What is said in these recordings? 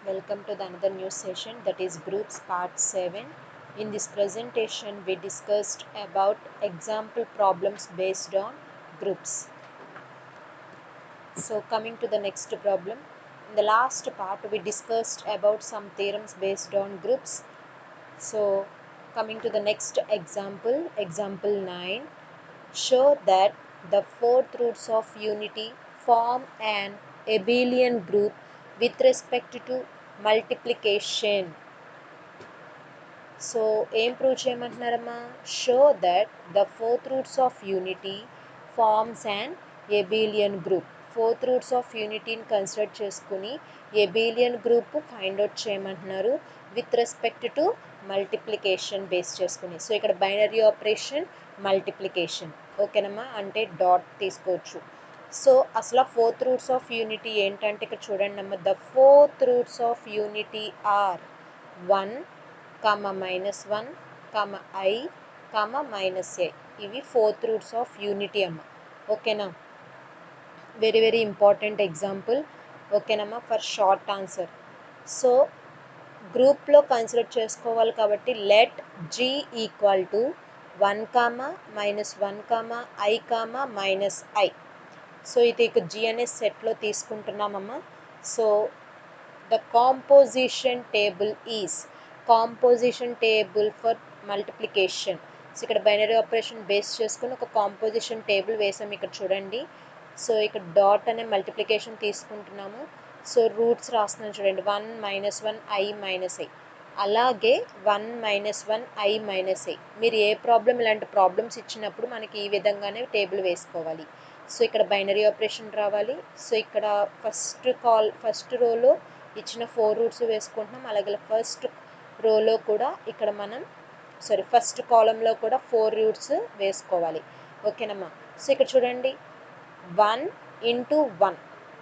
Welcome to the another new session, that is groups part 7. In this presentation we discussed about example problems based on groups. So coming to the next problem, in the last part we discussed about some theorems based on groups. So coming to the next example, example 9, show that the fourth roots of unity form an abelian group with respect to multiplication. So ఏం prove చేయమంటున్నారమ్మా? Show that the fourth roots of unity forms and abelian group. Fourth roots of యూనిటీని consider చేసుకుని abelian group find out చేయమంటున్నారు with respect to multiplication base చేసుకుని. So ఇక్కడ binary operation multiplication, ఓకేనమ్మా, అంటే dot తీసుకోవచ్చు. సో అసలు ఫోర్త్ రూట్స్ ఆఫ్ యూనిటీ ఏంటంటే ఇక్కడ చూడండి అమ్మ, the fourth roots of unity are 1, -1, I, -a. ఇవి ఫోర్త్ రూట్స్ ఆఫ్ యూనిటీ అమ్మ, ఓకేనా. వెరీ వెరీ ఇంపార్టెంట్ ఎగ్జాంపుల్, ఓకేనమ్మా, ఫర్ షార్ట్ ఆన్సర్. సో గ్రూప్లో కన్సిడర్ చేసుకోవాలి కాబట్టి let G equal to 1, -1, I, -I. So ఇది ఇక G అనే సెట్లో తీసుకుంటున్నామమ్మా. So the composition table is composition table for multiplication. So ఇక్కడ బైనరీ ఆపరేషన్ బేస్ చేసుకుని ఒక కాంపోజిషన్ టేబుల్ వేసాము ఇక్కడ చూడండి. సో ఇక్కడ డాట్ అనే మల్టిప్లికేషన్ తీసుకుంటున్నాము. సో రూట్స్ రాస్తున్నాను చూడండి, 1, -1, I, అలాగే 1, -1, I, మీరు ఏ ప్రాబ్లం ఇలాంటి ప్రాబ్లమ్స్ ఇచ్చినప్పుడు మనకి ఈ విధంగానే టేబుల్ వేసుకోవాలి. సో ఇక్కడ బైనరీ ఆపరేషన్ రావాలి. సో ఇక్కడ ఫస్ట్ రోలో ఇచ్చిన 4 రూట్స్ వేసుకుంటున్నాం, అలాగే ఫస్ట్ రోలో కూడా ఇక్కడ మనం ఫస్ట్ కాలంలో కూడా 4 రూట్స్ వేసుకోవాలి, ఓకేనమ్మా. సో ఇక్కడ చూడండి 1 × 1,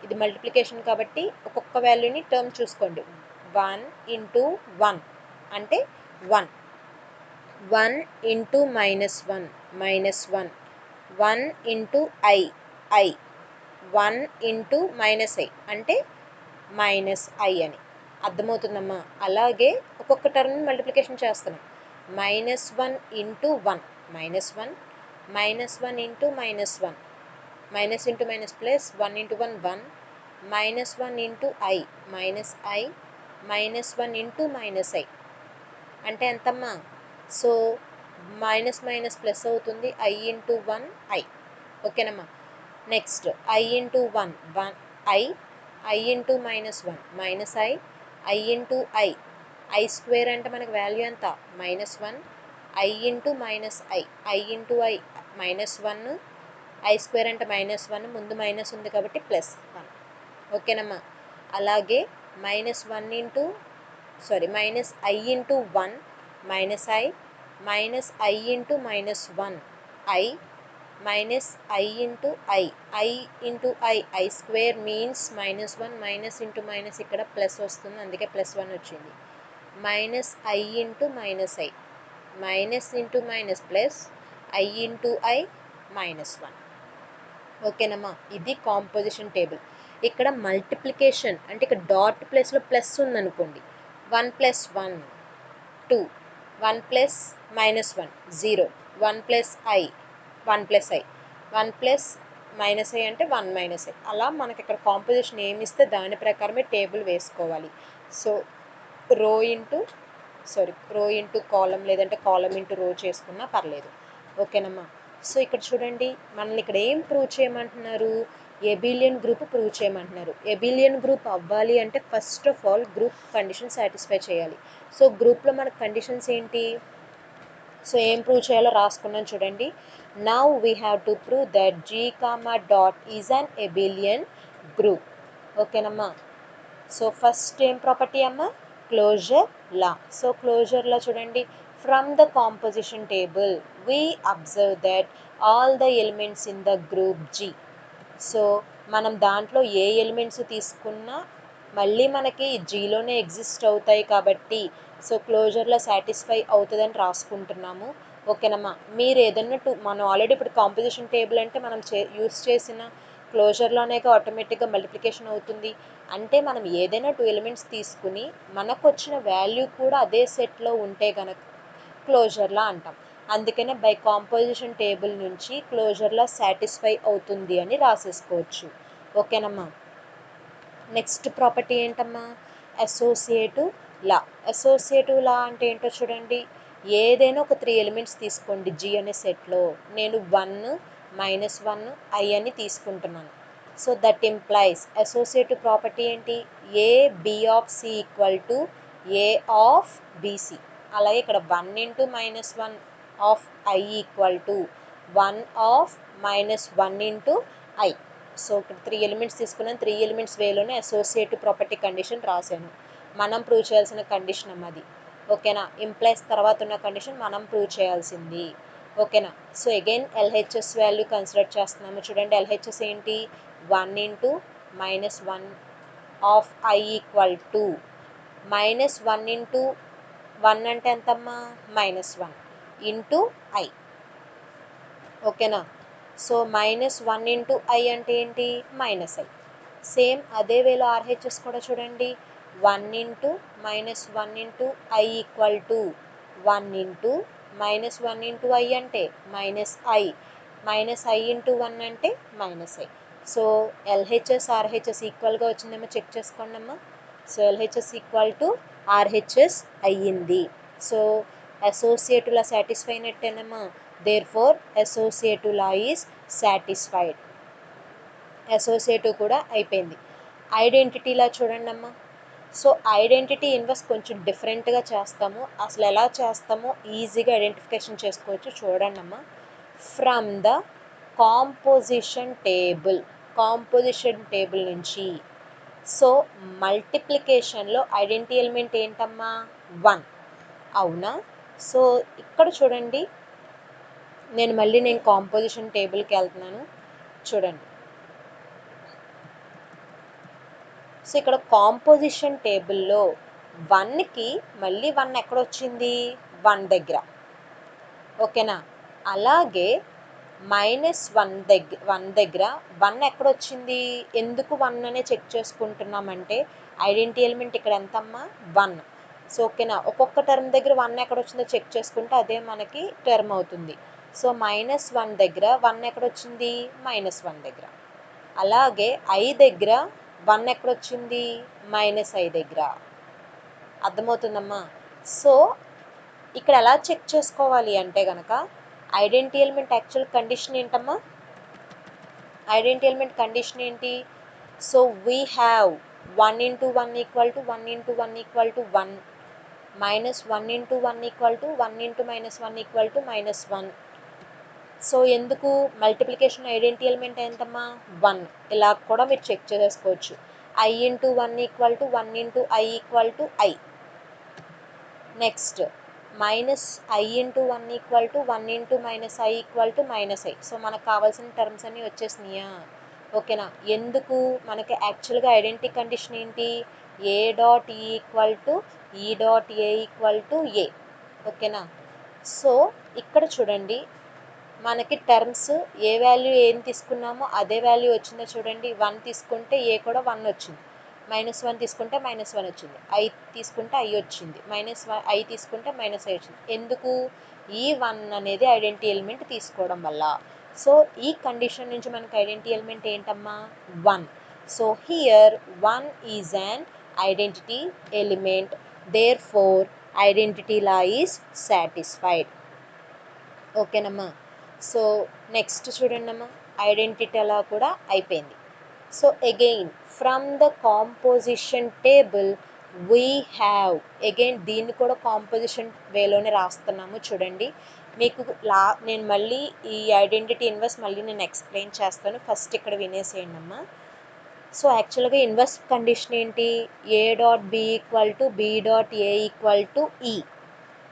ఇది మల్టిప్లికేషన్ కాబట్టి ఒక్కొక్క వాల్యూని టర్మ్ చూసుకోండి. 1 × 1 అంటే 1, 1 × -1, -1, 1 × I, 1 × -I అంటే -I అని అర్థమవుతుందమ్మా. అలాగే ఒక్కొక్క టర్మ్ మల్టిప్లికేషన్ చేస్తున్నాం. -1 × 1, -1, -1 × -1, minus into minus plus, 1 × 1, 1, -1 × I, -I, -1 × I అంటే ఎంతమ్మా? సో మైనస్ మైనస్ ప్లస్ అవుతుంది, I × 1, I, ఓకేనమ్మా. Next I × 1, 1, I × -1, -I, I × I square అంటే మనకు వాల్యూ ఎంత? -1, I × -I × I, -1, I square అంటే -1, ముందు మైనస్ ఉంది కాబట్టి +1, ఓకేనమ్మా. అలాగే -I × 1, -I × I, -I × -1, I, I square means -1, -× ఇక్కడ ప్లస్ వస్తుంది, అందుకే +1 వచ్చింది. -I × -I, plus I × I, -1, ఓకేనమ్మా. ఇది కాంపోజిషన్ టేబుల్. ఇక్కడ మల్టిప్లికేషన్ అంటే ఇక్కడ డాట్ ప్లేస్లో ప్లస్ ఉందనుకోండి, 1 + 1, 2, 1 + -1, 0, 1 + I, 1 + I, 1 + -I అంటే 1 - I. అలా మనకి ఇక్కడ కాంపోజిషన్ ఏమి ఇస్తే దాని ప్రకారమే టేబుల్ వేసుకోవాలి. సో రో ఇంటూ కాలం, లేదంటే కాలం ఇంటూ రో చేసుకున్నా పర్లేదు, ఓకేనమ్మా. సో ఇక్కడ చూడండి, మనల్ని ఇక్కడ ఏం ప్రూవ్ చేయమంటున్నారు? ఎబిలియన్ గ్రూప్ ప్రూవ్ చేయమంటున్నారు. ఎబిలియన్ గ్రూప్ అవ్వాలి అంటే first of all group condition satisfy చేయాలి. సో గ్రూప్లో మనకు కండిషన్స్ ఏంటి? సో ఏం ప్రూవ్ చేయాలో రాసుకున్నాను చూడండి. Now we have to prove that G, dot is an abelian group, ఓకేనమ్మా. సో ఫస్ట్ ఏం ప్రాపర్టీ అమ్మా? Closure law. So closure law చూడండి, from the composition table we observe that all the elements in the group G. So మనం దాంట్లో ఏ elements తీసుకున్నా మళ్ళీ మనకి జీలోనే exist అవుతాయి కాబట్టి సో క్లోజర్లో సాటిస్ఫై అవుతుందని రాసుకుంటున్నాము, ఓకేనమ్మా. మీరు ఏదన్నా మనం ఆల్రెడీ ఇప్పుడు కాంపోజిషన్ టేబుల్ అంటే మనం యూస్ చేసిన క్లోజర్లోనే ఆటోమేటిక్గా మల్టిప్లికేషన్ అవుతుంది. అంటే మనం ఏదైనా 2 ఎలిమెంట్స్ తీసుకుని మనకు వచ్చిన వాల్యూ కూడా అదే సెట్లో ఉంటే కనుక క్లోజర్లా అంటాం. అందుకనే బై కాంపోజిషన్ టేబుల్ నుంచి క్లోజర్లా సాటిస్ఫై అవుతుంది అని రాసేసుకోవచ్చు. ఓకేనమ్మా. నెక్స్ట్ ప్రాపర్టీ ఏంటమ్మా? Associative law. అసోసియేటివ్ లా అంటే ఏంటో చూడండి. ఏదైనా ఒక 3 ఎలిమెంట్స్ తీసుకోండి జీ అనే సెట్లో. నేను 1 -1 ఐ అని తీసుకుంటున్నాను. So that implies associative property ఏంటి? A B of C equal to A of BC. అలాగే ఇక్కడ 1 × -1 of I equal to 1 of -1 × I. So ఇక్కడ 3 ఎలిమెంట్స్ తీసుకున్నాను. 3 ఎలిమెంట్స్ వేలోనే అసోసియేటివ్ ప్రాపర్టీ కండిషన్ రాశాను. మనం ప్రూవ్ చేయాల్సిన కండిషన్ అమ్మ అది. ఓకేనా? ఇంప్లైస్ తర్వాత ఉన్న కండిషన్ మనం ప్రూవ్ చేయాల్సింది. ఓకేనా? So again LHS value consider చేస్తున్నాము. చూడండి ఎల్హెచ్ఎస్ ఏంటి? 1 × -1 ఆఫ్ ఐ ఈక్వల్ టు -1 × 1 అంటే ఎంతమ్మా? -1 ఇంటూ ఐ. ఓకేనా? సో -1 × ఐ అంటే ఏంటి? -i. సేమ్ అదే వేలో ఆర్హెచ్ఎస్ కూడా చూడండి. 1 × -1 × ఐ ఈక్వల్ టు 1 × -1 × ఐ అంటే -i. -i × 1 అంటే -i. సో ఎల్హెచ్ఎస్ ఆర్హెచ్ఎస్ ఈక్వల్గా వచ్చిందేమో చెక్ చేసుకోండి అమ్మా. So LHS equal to RHS అయ్యింది. సో అసోసియేటివ్ లా సాటిస్ఫై అయినట్టేనమ్మా. Therefore associative law is satisfied. Associative కూడా అయిపోయింది. ఐడెంటిటీలా చూడండి అమ్మా. సో ఐడెంటిటీ ఇన్వర్స్ కొంచెం డిఫరెంట్గా చేస్తాము. అసలు ఎలా చేస్తామో ఈజీగా ఐడెంటిఫికేషన్ చేసుకోవచ్చు. చూడండి అమ్మా. ఫ్రమ్ ద కాంపోజిషన్ టేబుల్ నుంచి. సో మల్టిప్లికేషన్లో ఐడెంటిటీ ఎలిమెంట్ ఏంటమ్మా? 1. అవునా? సో ఇక్కడ చూడండి, నేను కాంపోజిషన్ టేబుల్కి వెళ్తున్నాను. చూడండి. సో ఇక్కడ కాంపోజిషన్ టేబుల్లో 1కి మళ్ళీ 1 ఎక్కడొచ్చింది? 1 దగ్గర. ఓకేనా? అలాగే -1 దగ్గర 1 ఎక్కడొచ్చింది? ఎందుకు 1 అనే చెక్ చేసుకుంటున్నామంటే ఐడెంటిటీ ఎలిమెంట్ ఇక్కడ ఎంతమ్మా? 1. సో ఓకేనా? ఒక్కొక్క టర్మ్ దగ్గర 1 ఎక్కడొచ్చిందో చెక్ చేసుకుంటే అదే మనకి టర్మ్ అవుతుంది. సో -1 దగ్గర 1 ఎక్కడొచ్చింది? -1 దగ్గర. అలాగే ఐ దగ్గర 1 ఎక్కడొచ్చింది? -i దగ్గర. అర్థమవుతుందమ్మా? సో ఇక్కడ ఎలా చెక్ చేసుకోవాలి అంటే కనుక ఐడెంటిటీ ఎలిమెంట్ యాక్చువల్ కండిషన్ ఏంటమ్మా? ఐడెంటిటీ ఎలిమెంట్ కండిషన్ ఏంటి? So we have 1 × 1 = 1 × 1 = 1, -1 × 1 = 1 × -1 = -1. సో ఎందుకు? మల్టిప్లికేషన్ ఐడెంటిటీ ఎలిమెంట్ ఎంతమ్మా? 1. ఇలా కూడా మీరు చెక్ చేసుకోవచ్చు. I × 1 = 1 × I = I. Next -i × 1 = 1 × -i = -i. So మనకు కావాల్సిన టర్మ్స్ అన్నీ వచ్చేసినాయా? ఓకేనా? ఎందుకు? మనకి యాక్చువల్గా ఐడెంటిటీ కండిషన్ ఏంటి? A.E = E.A = A. ఓకేనా? సో ఇక్కడ చూడండి, మనకి టర్మ్స్ ఏ వాల్యూ ఏం తీసుకున్నామో అదే వాల్యూ వచ్చిందో చూడండి. 1 తీసుకుంటే ఏ కూడా 1 వచ్చింది. -1 తీసుకుంటే -1 వచ్చింది. i తీసుకుంటే i వచ్చింది. -i తీసుకుంటే -i వచ్చింది. ఎందుకు? ఈ 1 అనేది ఐడెంటిటీ ఎలిమెంట్ తీసుకోవడం వల్ల. సో ఈ కండిషన్ నుంచి మనకి ఐడెంటిటీ ఎలిమెంట్ ఏంటమ్మా? 1. So here 1 is an identity element. Therefore identity law is satisfied. ఓకేనమ్మా? సో నెక్స్ట్ చూడండి అమ్మా, ఐడెంటిటీ లా కూడా అయిపోయింది. So again from the composition table we have. Again దీన్ని కూడా కాంపోజిషన్ వేలోనే రాస్తున్నాము. చూడండి, మీకు నేను మళ్ళీ ఈ ఐడెంటిటీ ఇన్వర్స్ మళ్ళీ నేను ఎక్స్ప్లెయిన్ చేస్తాను. ఫస్ట్ ఇక్కడ వినేసేయండి అమ్మా. సో యాక్చువల్గా ఇన్వర్స్ కండిషన్ ఏంటి? A.B = B.A = E.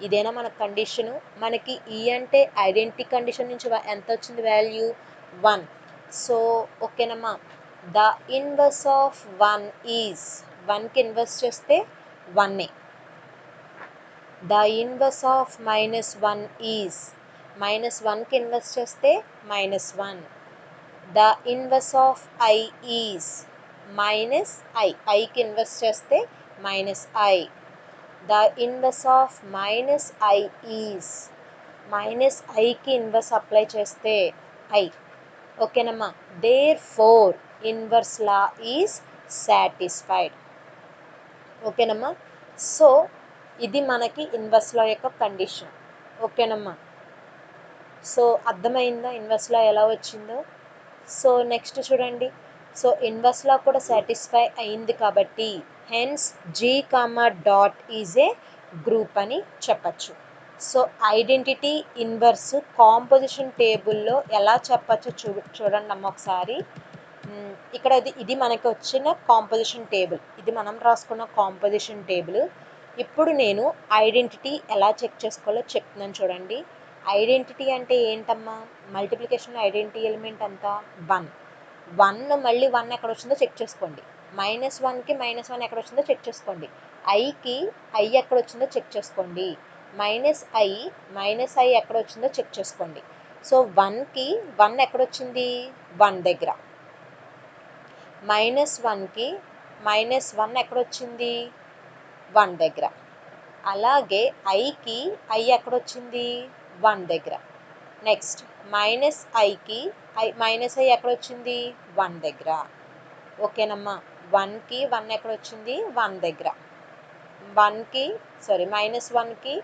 ఇదేనా మన కండిషను? మనకి ఈ అంటే ఐడెంటిటీ కండిషన్ నుంచి ఎంత వచ్చింది వాల్యూ? 1. సో ఓకేనమ్మా. ద ఇన్వర్స్ ఆఫ్ 1 ఈజ్, 1కి ఇన్వర్స్ చేస్తే 1. ద ఇన్వర్స్ ఆఫ్ -1 ఈజ్, -1కి ఇన్వర్స్ చేస్తే -1. The inverse of I is minus I, ఐకి ఇన్వర్స్ చేస్తే minus I. The inverse of minus I is minus ఐకి ఇన్వర్స్ అప్లై చేస్తే I. ఓకేనమ్మా. Therefore inverse law is satisfied. ఓకేనమ్మా. So ఇది మనకి ఇన్వర్స్ లా యొక్క కండిషన్. ఓకేనమ్మా. సో అర్థమైందా ఇన్వర్స్ లా ఎలా వచ్చిందో? సో నెక్స్ట్ చూడండి. సో ఇన్వర్స్ లా కూడా సాటిస్ఫై అయింది కాబట్టి hence G comma dot is a group అని చెప్పచ్చు. సో ఐడెంటిటీ ఇన్వర్స్ కాంపోజిషన్ టేబుల్లో ఎలా చెప్పచ్చు చూడండి అమ్మ ఒకసారి. ఇక్కడ ఇది మనకి వచ్చిన కాంపోజిషన్ టేబుల్, ఇది మనం రాసుకున్న కాంపోజిషన్ టేబుల్. ఇప్పుడు నేను ఐడెంటిటీ ఎలా చెక్ చేసుకోవాలో చెప్తున్నాను చూడండి. ఐడెంటిటీ అంటే ఏంటమ్మా? మల్టిప్లికేషన్ ఐడెంటిటీ ఎలిమెంట్ అంతా 1. 1 మళ్ళీ 1 ఎక్కడ వచ్చిందో చెక్ చేసుకోండి. -1కి -1 ఎక్కడ వచ్చిందో చెక్ చేసుకోండి. ఐకి ఐ ఎక్కడ వచ్చిందో చెక్ చేసుకోండి. -i ఎక్కడ వచ్చిందో చెక్ చేసుకోండి. సో 1కి 1 ఎక్కడొచ్చింది? 1 దగ్గర. -1కి -1 ఎక్కడొచ్చింది? 1 దగ్గర. అలాగే ఐకి ఐ ఎక్కడొచ్చింది? 1 దగ్గర. Next -iకి -i ఎక్కడొచ్చింది? 1 దగ్గర. ఓకేనమ్మా. 1కి 1 ఎక్కడొచ్చింది? 1 దగ్గర. -1కి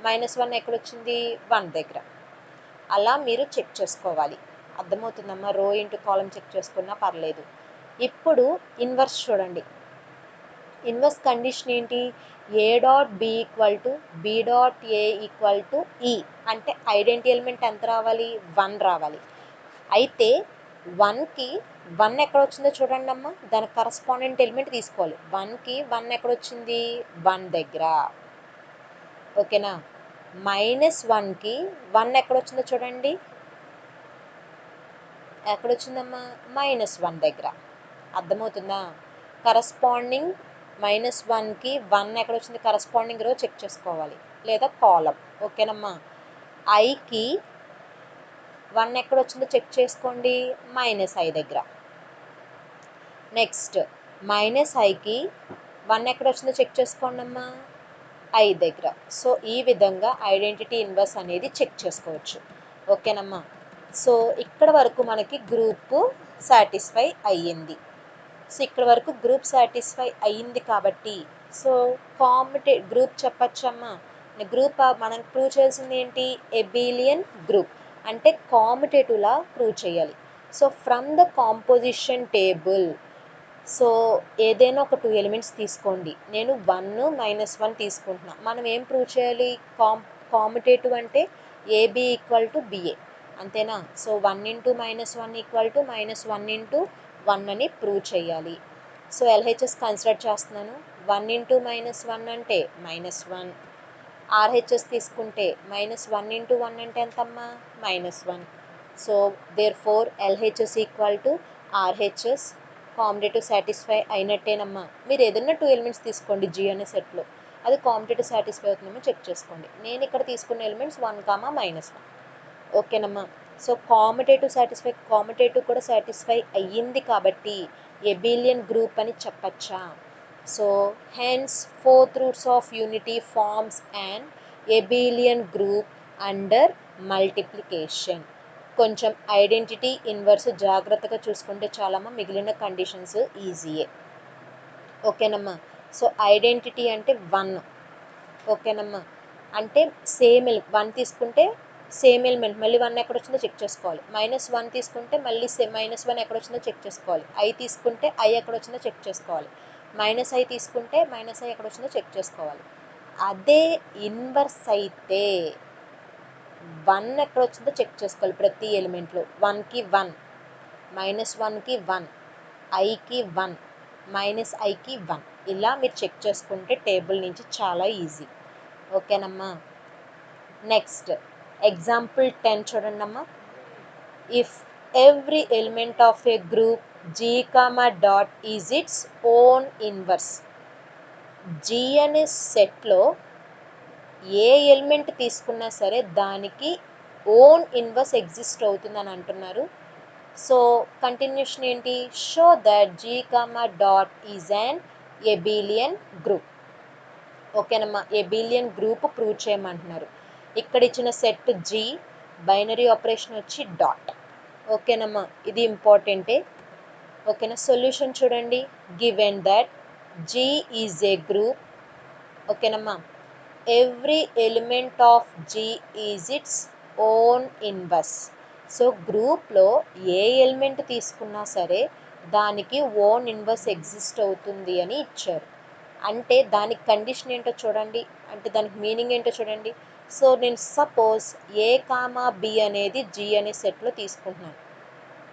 -1 ఎక్కడొచ్చింది? 1 దగ్గర. అలా మీరు చెక్ చేసుకోవాలి. అర్థమవుతుందమ్మా? రో ఇంటూ కాలం చెక్ చేసుకున్నా పర్లేదు. ఇప్పుడు ఇన్వర్స్ చూడండి. ఇన్వర్స్ కండిషన్ ఏంటి? A dot B equal to B dot A equal to E అంటే ఐడెంటిటీ ఎలిమెంట్ ఎంత రావాలి? 1 రావాలి. అయితే 1కి 1 ఎక్కడ వచ్చిందో చూడండి అమ్మా. దానికి కరస్పాండెంట్ ఎలిమెంట్ తీసుకోవాలి. 1కి 1 ఎక్కడొచ్చింది? 1 దగ్గర. ఓకేనా. -1కి 1 ఎక్కడొచ్చిందో చూడండి. ఎక్కడొచ్చిందమ్మా? -1 దగ్గర. అర్థమవుతుందా? కరస్పాండింగ్ -1కి 1 ఎక్కడొచ్చింది? కరస్పాండింగ్ రో చెక్ చేసుకోవాలి లేదా కాలం. ఓకేనమ్మా. ఐకి 1 ఎక్కడొచ్చిందో చెక్ చేసుకోండి. -i దగ్గర. నెక్స్ట్ -iకి 1 ఎక్కడొచ్చిందో చెక్ చేసుకోండి అమ్మా. ఐ దగ్గర. సో ఈ విధంగా ఐడెంటిటీ ఇన్వర్స్ అనేది చెక్ చేసుకోవచ్చు. ఓకేనమ్మా. సో ఇక్కడ వరకు మనకి గ్రూప్ సాటిస్ఫై అయ్యింది. సో ఇక్కడ వరకు గ్రూప్ సాటిస్ఫై అయ్యింది కాబట్టి సో గ్రూప్ చెప్పచ్చమ్మా. గ్రూప్ మనం ప్రూవ్ చేయాల్సింది ఏంటి? ఎబిలియన్ గ్రూప్ అంటే కాంపిటేటివ్లా ప్రూవ్ చేయాలి. So from the composition table so ఏదైనా ఒక 2 ఎలిమెంట్స్ తీసుకోండి. నేను 1 -1 తీసుకుంటున్నా. మనం ఏం ప్రూవ్ చేయాలి? కాంపిటేటివ్ అంటే ఏబి ఈక్వల్ టు బిఏ అంతేనా. సో 1 × -1 ఈక్వల్ టు -1 × 1 అని ప్రూవ్ చేయాలి. సో ఎల్హెచ్ఎస్ కన్సిడర్ చేస్తున్నాను. 1 × -1 అంటే -1. ఆర్హెచ్ఎస్ తీసుకుంటే -1 × 1 అంటే ఎంతమ్మా? -1. So therefore LHS equal to RHS. Competitive satisfy అయినట్టేనమ్మా. మీరు ఏదైనా 2 ఎలిమెంట్స్ తీసుకోండి జీ అనే సెట్లో, అది కాంపిటేటివ్ సాటిస్ఫై అవుతుందేమో చెక్ చేసుకోండి. నేను ఇక్కడ తీసుకున్న ఎలిమెంట్స్ 1, -1. ఓకేనమ్మా. సో కాంపిటేటివ్ కూడా సాటిస్ఫై అయ్యింది కాబట్టి ఎబిలియన్ గ్రూప్ అని చెప్పచ్చా. So hence fourth roots of unity forms and abelian group under multiplication. కొంచెం ఐడెంటిటీ ఇన్వర్స్ జాగ్రత్తగా చూసుకుంటే చాలమ్మా. మిగిలిన కండిషన్స్ ఈజీయే. ఓకేనమ్మా. సో ఐడెంటిటీ అంటే 1. ఓకేనమ్మా. అంటే సేమ్ 1 తీసుకుంటే సేమ్ ఎలిమెంట్ మళ్ళీ 1 ఎక్కడొచ్చిందో చెక్ చేసుకోవాలి. -1 తీసుకుంటే మళ్ళీ -1 ఎక్కడొచ్చిందో చెక్ చేసుకోవాలి. ఐ తీసుకుంటే ఐ ఎక్కడొచ్చిందో చెక్ చేసుకోవాలి. -i తీసుకుంటే -i ఎక్కడొచ్చిందో చెక్ చేసుకోవాలి. అదే ఇన్వర్స్ అయితే 1 ఎక్కడొచ్చిందో చెక్ చేసుకోవాలి ప్రతి ఎలిమెంట్లో. 1కి 1, -1కి 1, ఐకి 1, -iకి 1 ఇలా మీరు చెక్ చేసుకుంటే టేబుల్ నుంచి చాలా ఈజీ. ఓకేనమ్మా. నెక్స్ట్ ఎగ్జాంపుల్ 10 చూడండి అమ్మా. If every element of a group G comma dot is its own inverse. G అనే సెట్లో ఏ ఎలిమెంట్ తీసుకున్నా సరే దానికి ఓన్ ఇన్వర్స్ ఎగ్జిస్ట్ అవుతుందని అంటున్నారు. సో కంటిన్యూషన్ ఏంటి, show that G comma dot is an abelian group. ఓకేనమ్మా, ఎబిలియన్ గ్రూప్ ప్రూవ్ చేయమంటున్నారు. ఇక్కడ ఇచ్చిన సెట్ జీ, బైనరీ ఆపరేషన్ వచ్చి డాట్. ఓకేనమ్మా, ఇది ఇంపార్టెంటే. ఓకేనా, సొల్యూషన్ చూడండి. Given that G is a group. ఓకేనమ్మా, every element of G is its own inverse. So గ్రూప్లో ఏ ఎలిమెంట్ తీసుకున్నా సరే దానికి ఓన్ ఇన్వర్స్ ఎగ్జిస్ట్ అవుతుంది అని ఇచ్చారు. అంటే దానికి కండిషన్ ఏంటో చూడండి, అంటే దానికి మీనింగ్ ఏంటో చూడండి. సో నేను సపోజ్ ఏ కామా బి అనేది జీ అనే సెట్లో తీసుకుంటున్నాను.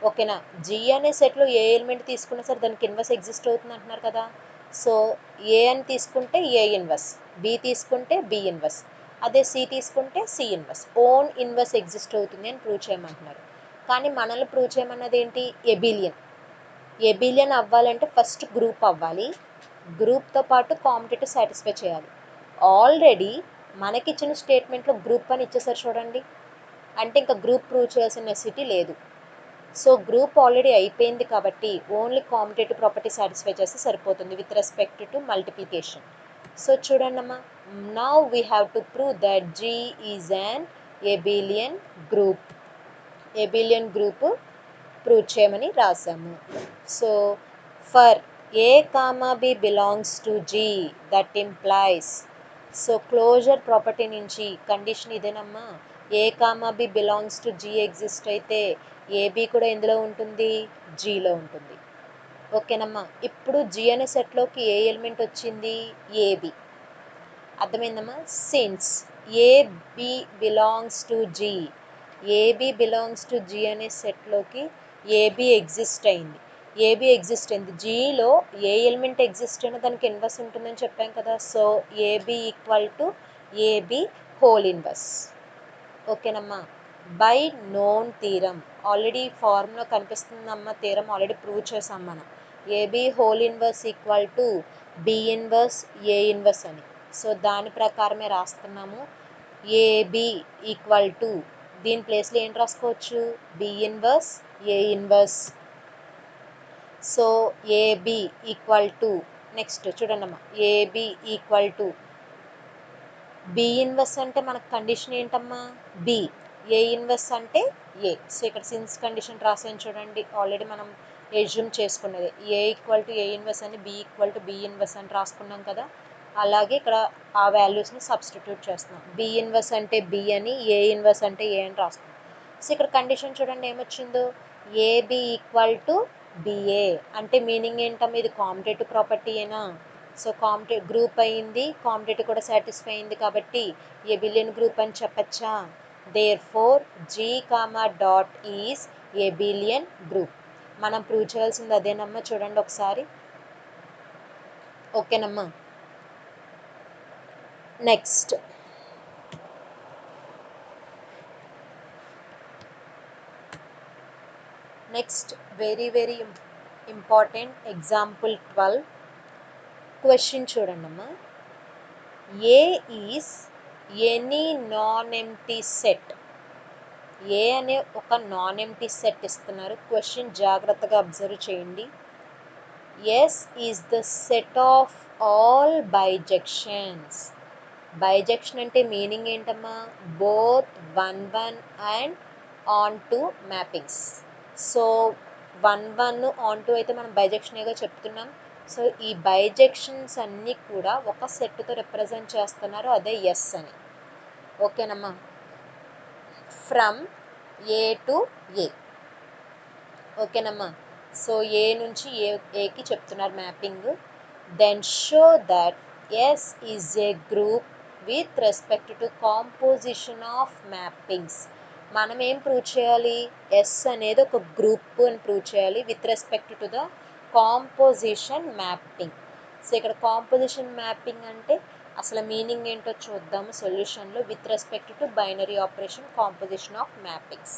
ఓకేనా, జీ అనే సెట్లో ఏ ఎలిమెంట్ తీసుకున్నా సరే దానికి ఇన్వర్స్ ఎగ్జిస్ట్ అవుతుంది అంటున్నారు కదా. సో ఏ అని తీసుకుంటే ఏ ఇన్వర్స్, బి తీసుకుంటే బి ఇన్వర్స్, అదే సి తీసుకుంటే C inverse, own inverse exist అవుతుంది అని ప్రూవ్ చేయమంటున్నారు. కానీ మనల్ని ప్రూవ్ చేయమన్నది ఏంటి, ఎబిలియన్. ఎబిలియన్ అవ్వాలంటే ఫస్ట్ గ్రూప్ అవ్వాలి, గ్రూప్తో పాటు కాంపిటేటివ్ సాటిస్ఫై చేయాలి. ఆల్రెడీ మనకిచ్చిన స్టేట్మెంట్లో గ్రూప్ అని ఇచ్చేసారు చూడండి, అంటే ఇంకా గ్రూప్ ప్రూవ్ చేయాల్సిన నెసిటీ లేదు. సో గ్రూప్ ఆల్రెడీ అయిపోయింది కాబట్టి ఓన్లీ కాంపిటేటివ్ ప్రాపర్టీ సాటిస్ఫై చేస్తే సరిపోతుంది with respect to multiplication. So చూడండి అమ్మా, now we have to prove that G is an abelian group. Abelian group prove చేయమని రాసాము. So for A comma B belongs to G that implies. So closure property నుంచి condition ఇదేనమ్మా, A comma B belongs to G exist అయితే AB కూడా ఎందులో ఉంటుంది, జీలో ఉంటుంది. ఓకేనమ్మా, ఇప్పుడు జీ అనే సెట్లోకి ఏ ఎలిమెంట్ వచ్చింది, ఏబి. అర్థమైందమ్మా, since AB belongs to G, AB belongs to G అనే సెట్లోకి ఏబి ఎగ్జిస్ట్ అయింది. ఏబి ఎగ్జిస్ట్ అయింది, జీలో ఏ ఎలిమెంట్ ఎగ్జిస్ట్ అయినా దానికి ఇన్వర్స్ ఉంటుందని చెప్పాం కదా. So AB equal to AB whole inverse. ఓకేనమ్మా, by known theorem, already formula కనిపిస్తుందమ్మా, థీరం ఆల్రెడీ ప్రూవ్ చేసాం మనం. AB whole inverse equal to B inverse A inverse అని. సో దాని ప్రకారమే రాస్తున్నాము. ఏబి ఈక్వల్ టు, దీని ప్లేస్లో ఏంటి రాసుకోవచ్చు, B inverse A inverse. So AB equal to, next చూడండి అమ్మా, AB equal to B inverse అంటే మనకు కండిషన్ ఏంటమ్మా, బి. ఏ ఇన్వర్స్ అంటే ఏ. సో ఇక్కడ సిన్స్ కండిషన్ రాసాను చూడండి, ఆల్రెడీ మనం ఎజ్యూమ్ చేసుకున్నది. A equal to A inverse అని, B equal to B inverse అని రాసుకున్నాం కదా. అలాగే ఇక్కడ ఆ వాల్యూస్ని సబ్స్టిట్యూట్ చేస్తున్నాం. బి ఇన్వర్స్ అంటే బి అని, ఏ ఇన్వర్స్ అంటే ఏ అని రాస్తున్నాం. సో ఇక్కడ కండిషన్ చూడండి ఏమొచ్చిందో, ఏబి ఈక్వల్ టు బిఏ అంటే మీనింగ్ ఏంటమ్మా, ఇది కాంపిటేటివ్ ప్రాపర్టీ ఏనా. సో కాంపిటేటివ్ గ్రూప్ అయింది, కాంపిటేటివ్ కూడా సాటిస్ఫై అయింది కాబట్టి ఎబిలియన్ గ్రూప్ అని చెప్పచ్చా. Therefore G comma dot is abelian group. మనం ప్రూవ్ చేయాల్సింది అదేనమ్మా, చూడండి ఒకసారి. ఓకేనమ్మా, next very important example 12 question చూడండమ్మా. A is any non empty set. A అనే ఒక నాన్ ఎంప్టీ సెట్ ఇస్తున్నారు, క్వశ్చన్ జాగ్రత్తగా అబ్జర్వ్ చేయండి. S is the set of all bijections. Bijection అంటే మీనింగ్ ఏంటమ్మా, both 1 1 and onto mappings. So 1 1 onto అయితే మనం బైజెక్షనేగా చెప్తున్నాం. సో ఈ బైజెక్షన్స్ అన్నీ కూడా ఒక సెట్తో రిప్రజెంట్ చేస్తున్నారు, అదే ఎస్ అని. ఓకేనమ్మా, ఫ్రమ్ ఏ టు ఏ. ఓకేనమ్మా, సో ఏ నుంచి ఏకి చెప్తున్నారు mapping. Then show that S is a group with respect to composition of mappings. మనం ఏం ప్రూవ్ చేయాలి, ఎస్ అనేది ఒక గ్రూప్ అని ప్రూవ్ చేయాలి with respect to the composition mapping. So ఇక్కడ కాంపోజిషన్ మ్యాపింగ్ అంటే అసలు మీనింగ్ ఏంటో చూద్దాము సొల్యూషన్లో. With respect to binary operation composition of mappings.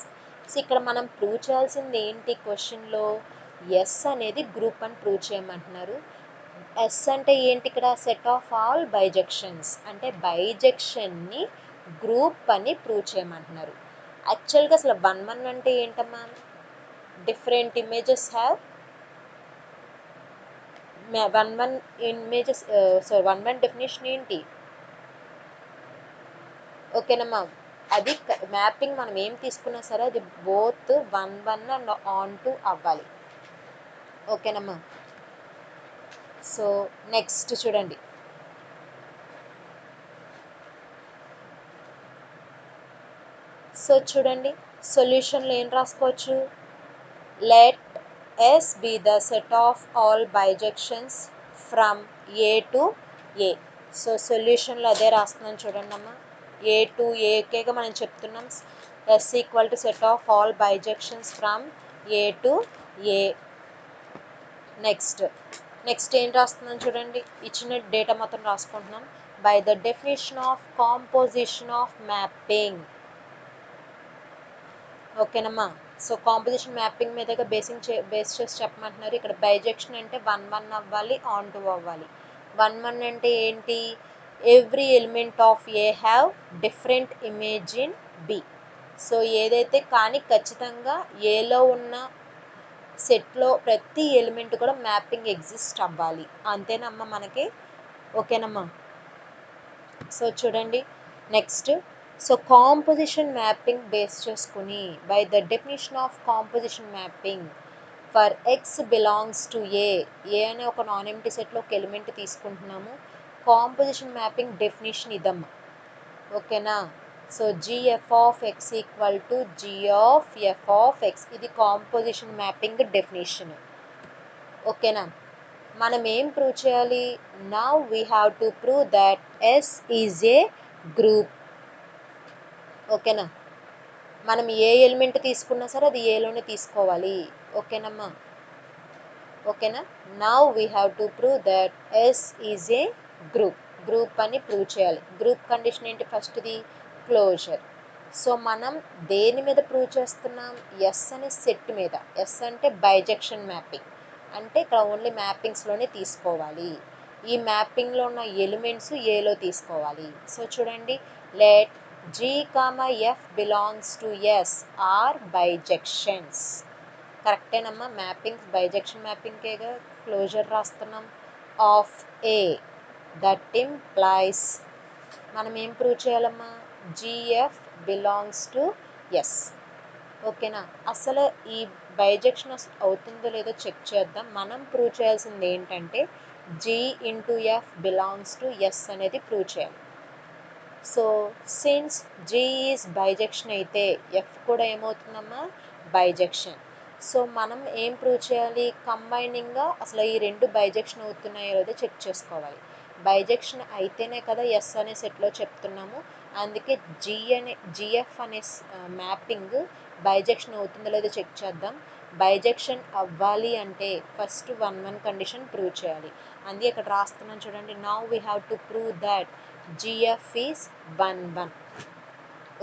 So ఇక్కడ మనం ప్రూవ్ చేయాల్సింది ఏంటి, క్వశ్చన్లో ఎస్ అనేది గ్రూప్ అని ప్రూవ్ చేయమంటున్నారు. ఎస్ అంటే ఏంటి, ఇక్కడ సెట్ ఆఫ్ ఆల్ బైజెక్షన్స్ అంటే బైజెక్షన్ని గ్రూప్ అని ప్రూవ్ చేయమంటున్నారు. యాక్చువల్గా అసలు 1 1 అంటే ఏంటమ్మా, different images have one one images one one definition ఏంటి? ఓకేనమ్మా, అది మ్యాపింగ్ మనం ఏం తీసుకున్నా సరే అది both one one and onto అవ్వాలి. ఓకేనమ్మా. సో నెక్స్ట్ చూడండి, సో చూడండి సొల్యూషన్లో ఏం రాసుకోవచ్చు? Let S be the set of all bijections from A to A. So సొల్యూషన్లో అదే రాస్తున్నాను చూడండి అమ్మా. A to Aకేగా మనం చెప్తున్నాం S equal to set of all bijections from A to A. Next ఏం రాస్తున్నాను చూడండి, ఇచ్చిన డేటా మొత్తం రాసుకుంటున్నాం. By the definition of composition of mapping. ఓకేనమ్మా. సో కాంపోజిషన్ మ్యాపింగ్ మీదగా బేస్ చేసి చెప్పమంటున్నారు. ఇక్కడ బైజెక్షన్ అంటే వన్ వన్ అవ్వాలి, ఆన్ టు అవ్వాలి. వన్ వన్ అంటే ఏంటి? Every element of A have different image in B. So ఏదైతే కానీ ఖచ్చితంగా ఏలో ఉన్న సెట్లో ప్రతి ఎలిమెంట్ కూడా మ్యాపింగ్ ఎగ్జిస్ట్ అవ్వాలి. అంతేనమ్మా మనకి. ఓకేనమ్మా. సో చూడండి next, so composition mapping base చేసుకుని by the definition of composition mapping for X belongs to A అనే ఒక నాన్ ఎంప్టీ సెట్లో ఒక ఎలిమెంట్ తీసుకుంటున్నాము. కాంపోజిషన్ మ్యాపింగ్ డెఫినేషన్ ఇదమ్మా. ఓకేనా. So GF of X equal to G of F of X, ఇది composition mapping definition. ఓకేనా. మనం ఏం ప్రూవ్ చేయాలి? Now we have to prove that S is a group. ఓకేనా. మనం ఏ ఎలిమెంట్ తీసుకున్నా సరే అది ఏలోనే తీసుకోవాలి. ఓకేనమ్మా. ఓకేనా. Now we have to prove that S is a group అని ప్రూవ్ చేయాలి. గ్రూప్ కండిషన్ ఏంటి? ఫస్ట్ది క్లోజర్. సో మనం దేని మీద ప్రూవ్ చేస్తున్నాం? ఎస్ అనే సెట్ మీద. ఎస్ అంటే బైజెక్షన్ మ్యాపింగ్, అంటే ఇక్కడ ఓన్లీ మ్యాపింగ్స్లోనే తీసుకోవాలి. ఈ మ్యాపింగ్లో ఉన్న ఎలిమెంట్స్ ఏలో తీసుకోవాలి. సో చూడండి, let G, F belongs to S are bijections. కరెక్టేనమ్మా. మ్యాపింగ్స్ బైజెక్షన్ మ్యాపింగ్కేగా క్లోజర్ రాస్తున్నాం. ఆఫ్ ఏ దట్ ఇంప్లైస్, మనం ఏం ప్రూవ్ చేయాలమ్మా? GF belongs to S. ఓకేనా. అసలు ఈ బైజెక్షన్ అవుతుందో లేదో చెక్ చేద్దాం. మనం ప్రూవ్ చేయాల్సింది ఏంటంటే G into F belongs to S అనేది ప్రూవ్ చేయాలి. So since G is bijection అయితే ఎఫ్ కూడా ఏమవుతుందమ్మా? బైజెక్షన్. సో మనం ఏం ప్రూవ్ చేయాలి? కంబైనింగ్గా అసలు ఈ రెండు బైజెక్షన్ అవుతున్నాయో లేదో చెక్ చేసుకోవాలి. బైజెక్షన్ అయితేనే కదా ఎస్ అనే సెట్లో చెప్తున్నాము. అందుకే జిఎఫ్ అనే మ్యాపింగ్ బైజెక్షన్ అవుతుందో లేదో చెక్ చేద్దాం. బైజెక్షన్ అవ్వాలి అంటే first one one condition prove చేయాలి. అందుకే ఇక్కడ రాస్తున్నాను చూడండి. Now we have to prove that G F is one one.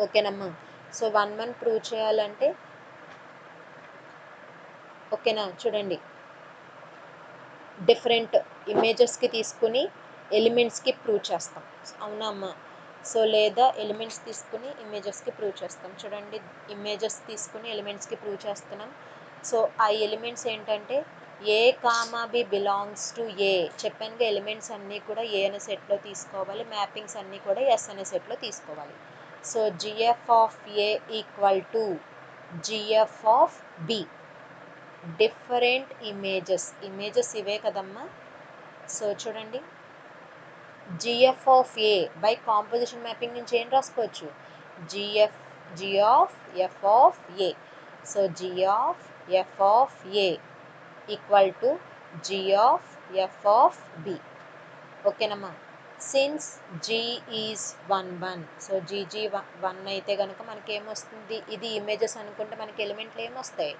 ఓకేనమ్మా. సో వన్ వన్ ప్రూవ్ చేయాలంటే ఓకేనా చూడండి, డిఫరెంట్ ఇమేజెస్కి తీసుకుని ఎలిమెంట్స్కి ప్రూవ్ చేస్తాం. అవునా అమ్మా. సో లేదా ఎలిమెంట్స్ తీసుకుని ఇమేజెస్కి ప్రూవ్ చేస్తాం. చూడండి, ఇమేజెస్ తీసుకుని ఎలిమెంట్స్కి ప్రూవ్ చేస్తున్నాం. సో ఆ ఎలిమెంట్స్ ఏంటంటే ఏ కామా బి బిలాంగ్స్ టు ఏ. చెప్పానుగా ఎలిమెంట్స్ అన్నీ కూడా ఏ అనే సెట్లో తీసుకోవాలి, మ్యాపింగ్స్ అన్నీ కూడా ఎస్ అనే సెట్లో తీసుకోవాలి. So GF of A equal to GF of B. Different images ఇవే కదమ్మా. సో చూడండి, GF of A by composition mapping నుంచి ఏం రాసుకోవచ్చు? G of F of A. So G of F of A equal to G of F of B. ఓకేనమ్మా. Since G is one one, so GG one అయితే కనుక మనకి ఏమొస్తుంది? ఇది images అనుకుంటే మనకి ఎలిమెంట్లు ఏమొస్తాయి?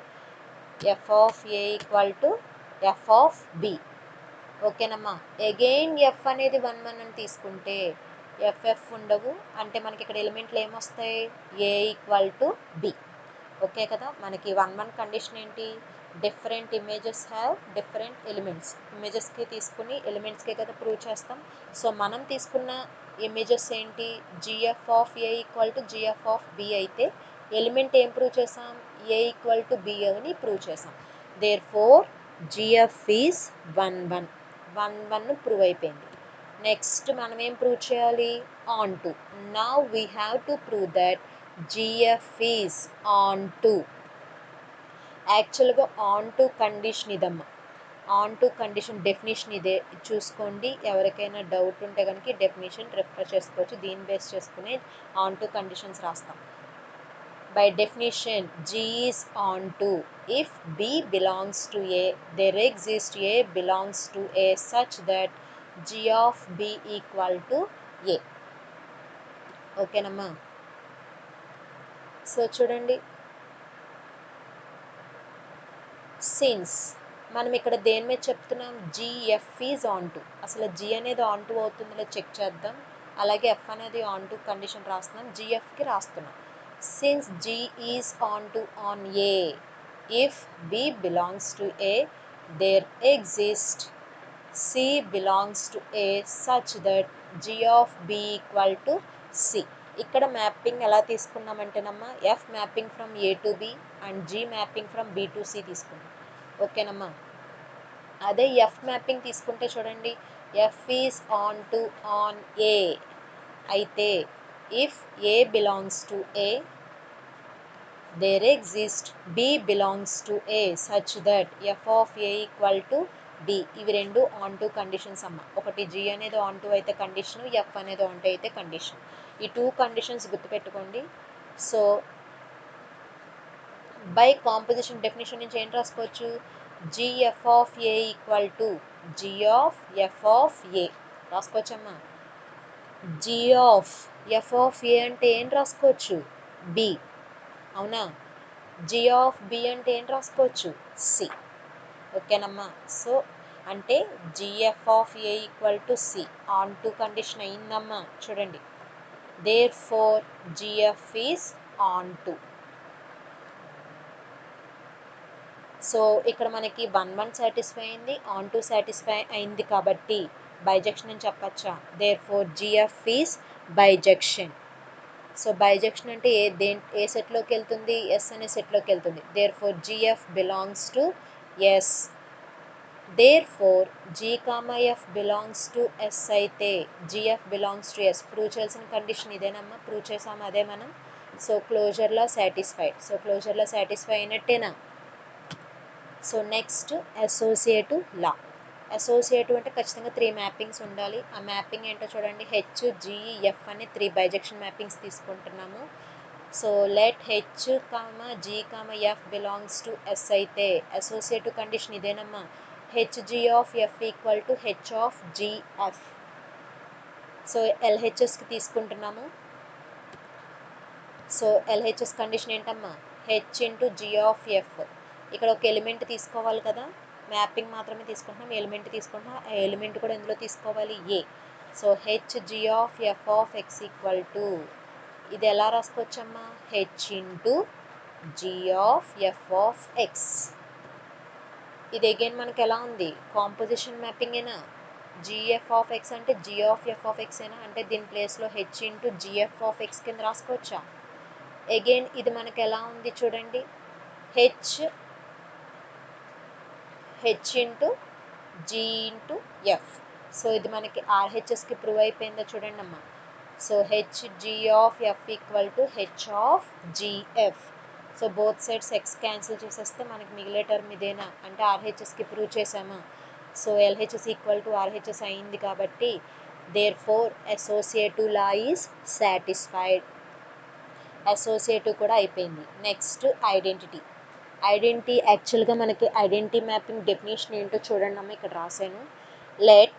F of A equal to F of B. ఓకేనమ్మా. అగైన్ ఎఫ్ అనేది వన్ వన్ అని తీసుకుంటే ఎఫ్ఎఫ్ ఉండవు, అంటే మనకి ఇక్కడ ఎలిమెంట్లు ఏమొస్తాయి? A equal to B. Okay కదా. మనకి వన్ వన్ కండిషన్ ఏంటి? Different images have different elements. ఇమేజెస్కి తీసుకుని ఎలిమెంట్స్కే కదా ప్రూవ్ చేస్తాం. సో మనం తీసుకున్న ఇమేజెస్ ఏంటి? G F of A equal to GF of B అయితే ఎలిమెంట్ ఏం ప్రూవ్ చేసాం? ఏ ఈక్వల్ టు బి అని ప్రూవ్ చేసాం. Therefore GF is 1 1 1 prove అయిపోయింది. నెక్స్ట్ మనం ఏం ప్రూవ్ చేయాలి? Onto. Now we have to prove that G F is onto. యాక్చువల్గా ఆన్ టు కండిషన్ ఇదమ్మా. ఆన్ టు కండిషన్ డెఫినేషన్ ఇదే, చూసుకోండి. ఎవరికైనా డౌట్ ఉంటే కనుక డెఫినేషన్ రెఫర్ చేసుకోవచ్చు. దీన్ని బేస్ చేసుకునే ఆన్ టు కండిషన్స్ రాస్తాం. By definition G is on to if B belongs to A, there exists A belongs to A such that G of B equal to A. ఓకేనమ్మా. So చూడండి, since మనం ఇక్కడ దేని మీద చెప్తున్నాం? GF is on to. అసలు G అనేది on to అవుతుందో చెక్ చేద్దాం. అలాగే ఎఫ్ అనేది ఆన్ టు కండిషన్ రాస్తున్నాం, జిఎఫ్కి రాస్తున్నాం. Since G is onto on A, if B belongs to A, there exist C belongs to A such that G of B equal to C. ఇక్కడ mapping ఎలా తీసుకున్నామంటేనమ్మా, F mapping from A to B and G mapping from B to C తీసుకున్నాం. ఓకేనమ్మా. అదే F mapping తీసుకుంటే చూడండి, F is onto on A అయితే if A belongs to A, there exist B belongs to A such that F of A equal to B. ఇవి రెండు onto conditions అమ్మ. ఒకటి జి అనేది onto అయితే condition, F అనేది onto అయితే condition. ఈ టూ కండిషన్స్ గుర్తుపెట్టుకోండి. సో బై కాంపోజిషన్ డెఫినేషన్ నుంచి ఏం రాసుకోవచ్చు? GF of A equal to G of F of A రాసుకోవచ్చమ్మా. G of F of A అంటే ఏం రాసుకోవచ్చు? బి. అవునా? జి ఆఫ్ బి అంటే ఏం రాసుకోవచ్చు? సి. ఓకేనమ్మా. సో అంటే GF of A equal to C onto condition అయిందమ్మా. చూడండి, therefore GF is onto. So ఇక్కడ మనకి 1 సాటిస్ఫై అయింది, ఆన్ టు సాటిస్ఫై అయింది కాబట్టి బైజెక్షన్ అని చెప్పచ్చా? Therefore GF is bijection. So bijection అంటే ఏ సెట్లోకి వెళ్తుంది? ఎస్ అనే సెట్లోకి వెళ్తుంది. Therefore GF belongs to S. Therefore G comma F belongs to S అయితే GF belongs to S. Prove చేయాల్సిన కండిషన్ ఇదేనమ్మా. ప్రూవ్ చేసాము అదే మనం. సో క్లోజర్లో సాటిస్ఫైడ్. సో క్లోజర్లో సాటిస్ఫై అయినట్టేనా? So next associative law. Associative అంటే ఖచ్చితంగా 3 మ్యాపింగ్స్ ఉండాలి. ఆ మ్యాపింగ్ ఏంటో చూడండి, హెచ్ జిఎఫ్ అనే 3 బైజెక్షన్ మ్యాపింగ్స్ తీసుకుంటున్నాము. So let H comma G comma F belongs to S అయితే అసోసియేటివ్ కండిషన్ ఇదేనమ్మా. H G of F equal to H of GF. So ఎల్హెచ్ఎస్కి తీసుకుంటున్నాము. సో ఎల్హెచ్ఎస్ కండిషన్ ఏంటమ్మా? H into G of F. ఇక్కడ ఒక element తీసుకోవాలి కదా, mapping మాత్రమే తీసుకుంటున్నాం, ఎలిమెంట్ తీసుకుంటున్నాం. ఆ ఎలిమెంట్ కూడా ఎందులో తీసుకోవాలి? A. So H G of F of X equal to, ఇది ఎలా రాసుకోవచ్చమ్మా? H into G of F of X. ఇది అగైన్ మనకి ఎలా ఉంది? కాంపోజిషన్ మ్యాపింగేనా? జిఎఫ్ ఆఫ్ ఎక్స్ అంటే G of F of X ఏనా? అంటే దీని ప్లేస్లో H into GF of X కింద రాసుకోవచ్చా? అగైన్ ఇది మనకి ఎలా ఉంది చూడండి, H into G into F. So ఇది మనకి ఆర్హెచ్ఎస్కి ప్రూవ్ అయిపోయిందో చూడండి అమ్మా. So H G of F equal to H of GF. So both sides X cancel చేసేస్తే మనకి మిగిలే టర్మ్ ఇదేనా? అంటే ఆర్హెచ్ఎస్కి ప్రూవ్ చేసామా? So LHS equal to RHS అయింది కాబట్టి therefore associative law is satisfied. Associative కూడా అయిపోయింది. Next identity. ఐడెంటిటీ యాక్చువల్గా మనకి ఐడెంటిటీ మ్యాపింగ్ డెఫినేషన్ ఏంటో చూడండి అమ్మ, ఇక్కడ రాశాను. Let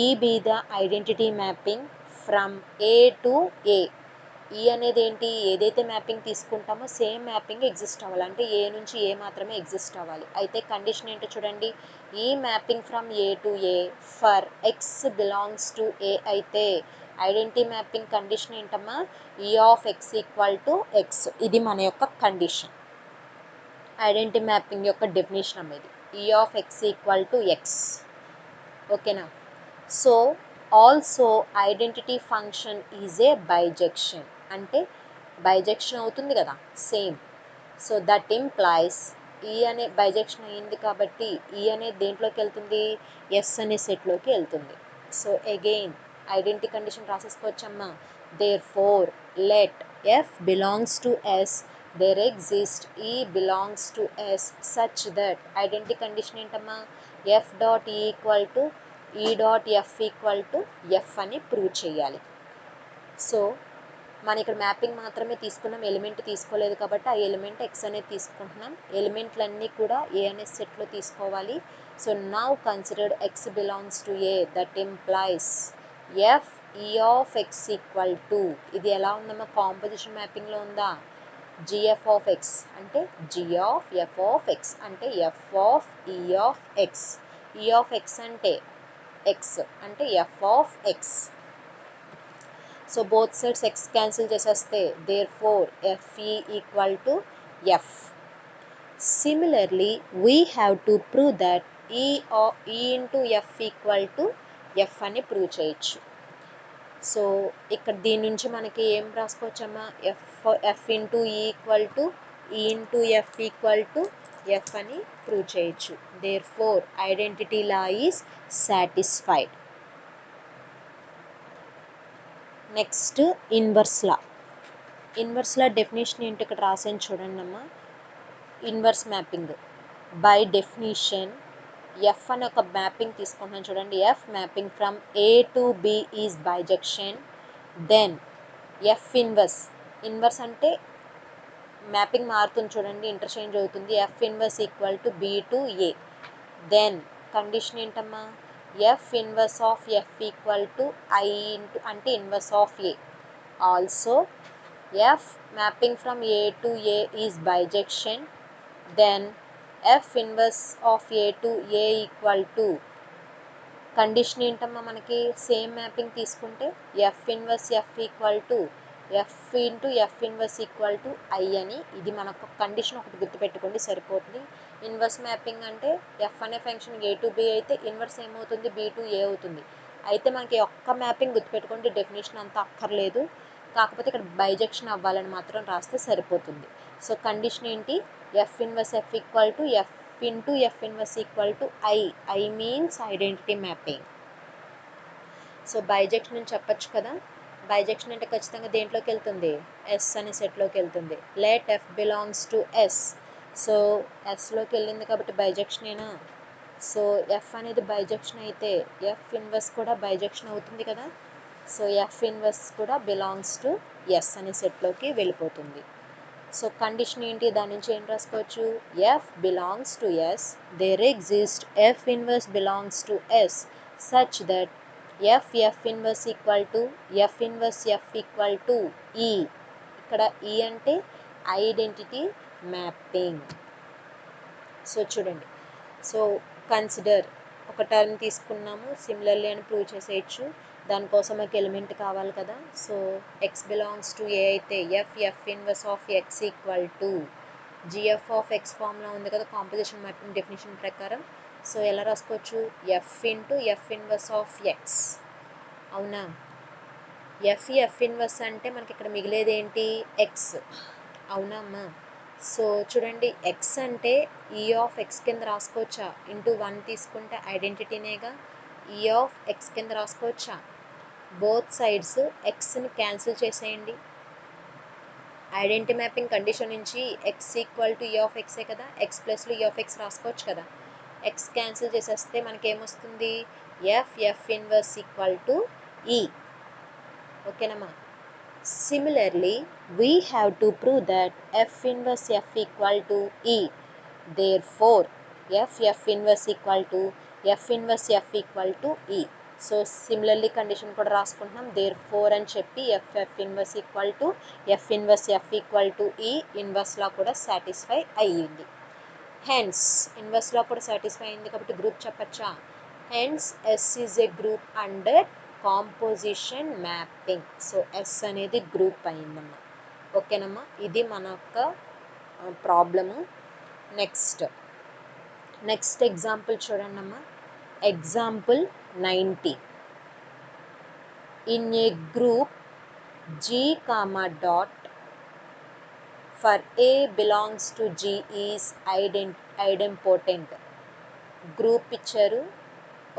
E be the identity mapping from A to A. E అనేది ఏంటి? ఏదైతే మ్యాపింగ్ తీసుకుంటామో సేమ్ మ్యాపింగ్ ఎగ్జిస్ట్ అవ్వాలి. అంటే ఏ నుంచి ఏ మాత్రమే ఎగ్జిస్ట్ అవ్వాలి. అయితే కండిషన్ ఏంటో చూడండి, ఈ mapping from A to A for X belongs to A అయితే ఐడెంటిటీ మ్యాపింగ్ కండిషన్ ఏంటమ్మా? E of X equal to x. ఇది మన యొక్క కండిషన్. ఐడెంటిటీ మ్యాపింగ్ యొక్క డెఫినేషన్ అమ్మేది, e of X equal to x. ఓకేనా? So also identity function is a bijection. అంటే బైజెక్షన్ అవుతుంది కదా, సేమ్. సో దట్ ఇంప్లైస్ ఈ అనే బైజెక్షన్ అయింది కాబట్టి ఈ అనేది దేంట్లోకి వెళ్తుంది, ఎస్ అనే సెట్లోకి వెళ్తుంది. సో అగైన్ ఐడెంటిటీ కండిషన్ రాసేసుకోవచ్చమ్మా. Therefore let f belongs to S, there exist e belongs to S such that identity condition ఏంటమ్మా, f dot e equal to e dot f equal to F అని prove చేయాలి. So మన ఇక్కడ mapping మాత్రమే తీసుకున్నాం, element తీసుకోలేదు కాబట్టి ఆ ఎలిమెంట్ ఎక్స్ అనేది తీసుకుంటున్నాం. ఎలిమెంట్లన్నీ కూడా ఏ అనే సెట్లో తీసుకోవాలి. So now considered x belongs to A, that implies f e of X equal to, ఇది ఎలా ఉందమ్మా, కాంపోజిషన్ మ్యాపింగ్లో ఉందా, జిఎఫ్ ఆఫ్ ఎక్స్ అంటే g of F of X అంటే f of e of x, e of X అంటే x అంటే f of x. So both sides X cancel చేసేస్తే therefore fe equal to f. Similarly we have to prove that e into F equal to F అని prove చేయొచ్చు. సో ఇక్కడ దీని నుంచి మనకి ఏం రాసుకోవచ్చమ్మా, F into E equal to E into F equal to F అని ప్రూవ్ చేయొచ్చు. Therefore identity law is satisfied. Next inverse law. Inverse law definition ఏంటి ఇక్కడ రాసాను చూడండి అమ్మా. Inverse mapping by definition F అని ఒక మ్యాపింగ్ తీసుకుంటున్నాను చూడండి. F mapping from A to B is bijection, then F inverse, inverse అంటే మ్యాపింగ్ మారుతుంది చూడండి, ఇంటర్చేంజ్ అవుతుంది. F inverse equal to B to A, then condition ఏంటమ్మా, f inverse of F equal to I into అంటే inverse of A. Also f mapping from A to A is bijection, then F inverse of A to A equal to condition ఏంటమ్మా, మనకి same mapping తీసుకుంటే f inverse F equal to f into f inverse equal to I అని. ఇది మనకు condition ఒకటి గుర్తుపెట్టుకోండి సరిపోతుంది. Inverse mapping అంటే ఎఫ్ అనే ఫంక్షన్ ఏ టు బి అయితే ఇన్వర్స్ ఏమవుతుంది, బి టు ఏ అవుతుంది. అయితే మనకి ఒక్క మ్యాపింగ్ గుర్తుపెట్టుకోండి, డెఫినేషన్ అంతా అక్కర్లేదు, కాకపోతే ఇక్కడ బైజెక్షన్ అవ్వాలని మాత్రం రాస్తే సరిపోతుంది. సో కండిషన్ ఏంటి, F inverse F equal to f into f inverse equal to I, I means identity mapping. So bisection అని చెప్పచ్చు కదా. బైజెక్షన్ అంటే ఖచ్చితంగా దేంట్లోకి వెళ్తుంది, ఎస్ అనే సెట్లోకి వెళ్తుంది. Let f belongs to S, so ఎస్లోకి వెళ్ళింది కాబట్టి బైజెక్షనేనా. సో ఎఫ్ అనేది బైజెక్షన్ అయితే ఎఫ్ ఇన్వర్స్ కూడా బైజెక్షన్ అవుతుంది కదా. సో ఎఫ్ ఇన్వర్స్ కూడా బిలాంగ్స్ టు ఎస్ అనే సెట్లోకి వెళ్ళిపోతుంది. సో కండిషన్ ఏంటి, దాని నుంచి ఏం రాసుకోవచ్చు, F belongs to S, there exist F inverse belongs to S such that F inverse equal to F inverse F equal to E. ఇక్కడ ఈ అంటే ఐడెంటిటీ మ్యాపింగ్. సో చూడండి, సో కన్సిడర్ ఒక term తీసుకున్నాము, సిమిలర్లీ అని prove చేసేయచ్చు. దానికోసం ఒక element కావాలి కదా. So X belongs to A అయితే F inverse of X equal to GF of X ఫామ్లో ఉంది కదా కాంపోజిషన్ మ్యాపింగ్ డెఫినేషన్ ప్రకారం. సో ఎలా రాసుకోవచ్చు, F into f inverse of X, అవునా. ఎఫ్ ఇన్వర్స్ అంటే మనకి ఇక్కడ మిగిలేది ఏంటి, ఎక్స్, అవునా అమ్మా. సో చూడండి, ఎక్స్ అంటే ఈ ఆఫ్ ఎక్స్ కింద రాసుకోవచ్చా, ఇంటూ 1 తీసుకుంటే ఐడెంటిటీనేగా, ఈ ఆఫ్ ఎక్స్ కింద రాసుకోవచ్చా. బోత్ సైడ్స్ ఎక్స్ని క్యాన్సిల్ చేసేయండి. ఐడెంటిటీ మ్యాపింగ్ కండిషన్ నుంచి ఎక్స్ ఈక్వల్ టు ఈ ఆఫ్ ఎక్సే కదా, ఎక్స్ ప్లస్లో ఈ ఆఫ్ ఎక్స్ రాసుకోవచ్చు కదా. ఎక్స్ క్యాన్సిల్ చేసేస్తే మనకేమొస్తుంది, ఎఫ్ ఇన్వర్స్ ఈక్వల్ టు ఈ, ఓకేనమ్మా. Similarly, we have to prove that f inverse f equal to E. Therefore, f inverse equal to f inverse f equal to E. So, similarly condition కూడా రాసుకుంటున్నాం. Therefore అని చెప్పి f inverse equal to f inverse f equal to E. Inverse లా కూడా satisfy అయ్యింది. Hence, inverse లా కూడా satisfy అయింది కాబట్టి group చెప్పచ్చా. Hence, S is a group under composition mapping. So S అనేది గ్రూప్ అయిందమ్మా, ఓకేనమ్మా. ఇది మన యొక్క ప్రాబ్లము. నెక్స్ట్ ఎగ్జాంపుల్ చూడండి అమ్మా. Example 90. In a group G, dot for a belongs to G is idempotent. Group ఇచ్చారు,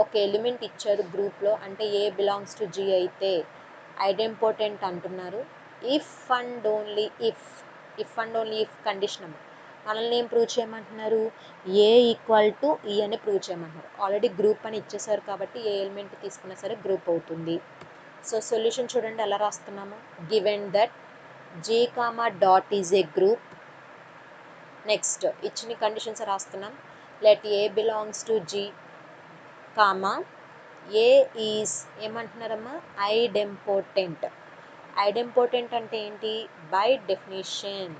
ఒక ఎలిమెంట్ ఇచ్చారు గ్రూప్లో, అంటే ఏ బిలాంగ్స్ టు జీ అయితే ఐడెంపోటెంట్ అంటున్నారు. If and only if condition మనల్ని ఏం ప్రూవ్ చేయమంటున్నారు, ఏ ఈక్వల్ టు ఈ అని ప్రూవ్ చేయమంటున్నారు. ఆల్రెడీ గ్రూప్ అని ఇచ్చేసారు కాబట్టి ఏ ఎలిమెంట్ తీసుకున్నా సరే గ్రూప్ అవుతుంది. సో సొల్యూషన్ చూడండి ఎలా రాస్తున్నాము. Given that G comma dot is a group. Next ఇచ్చిన కండిషన్స్ రాస్తున్నాం. Let a belongs to G comma a is ఏమంటున్నారమ్మా, ఐడెంపోటెంట్. ఐడెంపోటెంట్ అంటే ఏంటి, by definition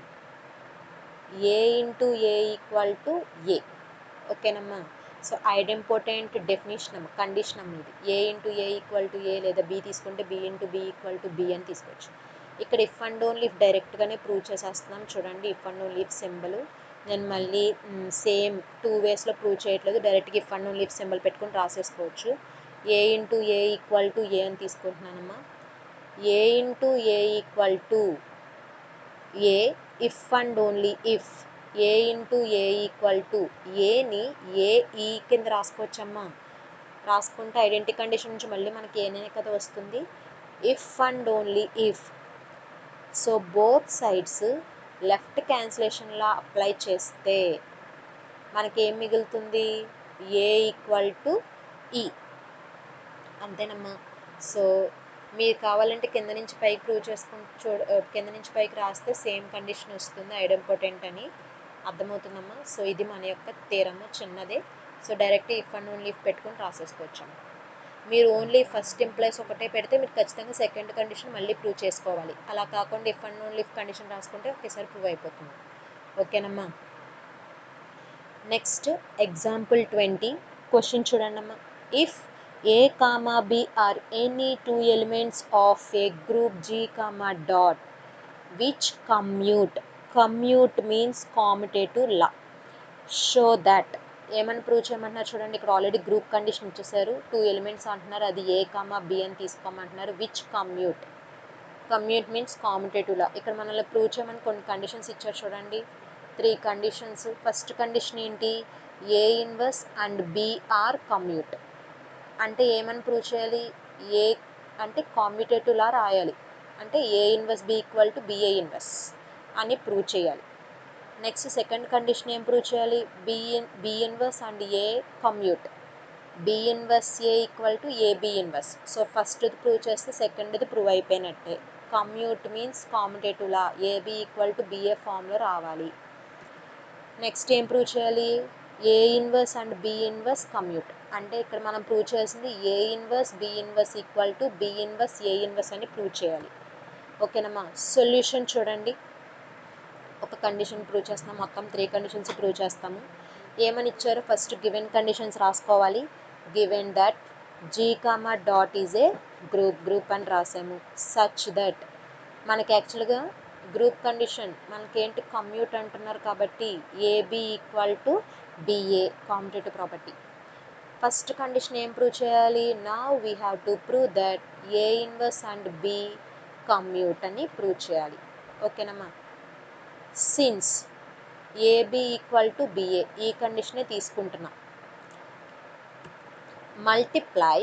a into a equal to a. ఓకేనమ్మా. సో ఐడెంపోటెంట్ డెఫినిషన్ అమ్మ, condition అమ్మ ఇది. A into a equal to a, లేదా బి తీసుకుంటే b into b equal to B అని తీసుకోవచ్చు. ఇక్కడ ఇఫ్ అండ్ ఓన్లీ ఇఫ్ డైరెక్ట్గానే ప్రూవ్ చేసేస్తున్నాం. చూడండి if and only if symbol నేను మళ్ళీ సేమ్ 2 వేస్లో ప్రూవ్ చేయట్లేదు, డైరెక్ట్గా if and only if symbol పెట్టుకుని రాసేసుకోవచ్చు. A into a equal to a అని తీసుకుంటున్నానమ్మా. A into a equal to a if and only if a into a equal to ఏని ఏ ఈ కింద రాసుకోవచ్చమ్మా. రాసుకుంటే ఐడెంటిటీ కండిషన్ నుంచి మళ్ళీ మనకి ఏనే కదా వస్తుంది. If and only if. So both sides left క్యాన్సిలేషన్లా అప్లై చేస్తే మనకి ఏం మిగులుతుంది, ఏ ఈక్వల్ టు ఈ. అంతేనమ్మా. సో మీరు కావాలంటే కింద నుంచి పైకి ప్రూవ్ చేసుకుంటూ కింద నుంచి పైకి రాస్తే సేమ్ కండిషన్ వస్తుంది, ఐడెంపోటెంట్ అని. అర్థమవుతుందమ్మా. సో ఇది మన యొక్క థీరమ్, చిన్నదే. So direct if and only if పెట్టుకొని రాసేసుకోవచ్చమ్మా. మీరు ఓన్లీ ఫస్ట్ ఇంప్లైస్ ఒకటే పెడితే మీరు ఖచ్చితంగా సెకండ్ కండిషన్ మళ్ళీ ప్రూవ్ చేసుకోవాలి. అలా కాకుండా if and only if condition రాసుకుంటే ఒకేసారి ప్రూవ్ అయిపోతుంది. ఓకేనమ్మా. నెక్స్ట్ ఎగ్జాంపుల్ 20 క్వశ్చన్ చూడండమ్మా. If A comma B are any 2 elements of a group G comma dot which commute means commutative law. Show that ఏమని ప్రూవ్ చేయమంటున్నారు చూడండి. ఇక్కడ ఆల్రెడీ గ్రూప్ కండిషన్ ఇచ్చేసారు, 2 ఎలిమెంట్స్ అంటున్నారు, అది ఏ కామా బి అని తీసుకోమంటున్నారు. విచ్ కమ్యూట్ మీన్స్ కామ్యుటేటివ్ లా. ఇక్కడ మనల్ని ప్రూవ్ చేయమని కొన్ని కండిషన్స్ ఇచ్చారు చూడండి, 3 కండిషన్స్. ఫస్ట్ కండిషన్ ఏంటి, A inverse and B are commute. అంటే ఏమని ప్రూవ్ చేయాలి, ఏ అంటే కామ్యుటేటివ్ లా రాయాలి, అంటే A inverse B equal to B A inverse అని ప్రూవ్ చేయాలి. నెక్స్ట్ సెకండ్ కండిషన్ ఏం ప్రూవ్ చేయాలి, B inverse and A commute. B inverse A equal to A B inverse. So ఫస్ట్ది ప్రూవ్ చేస్తే సెకండ్ది ప్రూవ్ అయిపోయినట్టే. Commute means commutative law, A B equal to B A ఫామ్లో రావాలి. నెక్స్ట్ ఏం ప్రూవ్ చేయాలి, A inverse and B inverse commute. అంటే ఇక్కడ మనం ప్రూవ్ చేసింది A inverse B inverse equal to B inverse A inverse అని ప్రూవ్ చేయాలి. ఓకేనమ్మా. సొల్యూషన్ చూడండి. ఒక కండిషన్ ప్రూవ్ చేస్తాం, మొత్తం 3 కండిషన్స్ ప్రూవ్ చేస్తాము. ఏమని ఇచ్చారో ఫస్ట్ గివెన్ కండిషన్స్ రాసుకోవాలి. Given that G comma dot is a group అని రాసాము. సచ్ దట్ మనకి యాక్చువల్గా గ్రూప్ కండిషన్ మనకేంటి, కమ్యూట్ అంటున్నారు కాబట్టి ab equal to ba, commutative property. First condition ఏం ప్రూవ్ చేయాలి, now we have to prove that a inverse and b commute అని ప్రూవ్ చేయాలి. ఓకేనమ్మా. Since ab equal to ba ఈ కండిషనే తీసుకుంటున్నాం. Multiply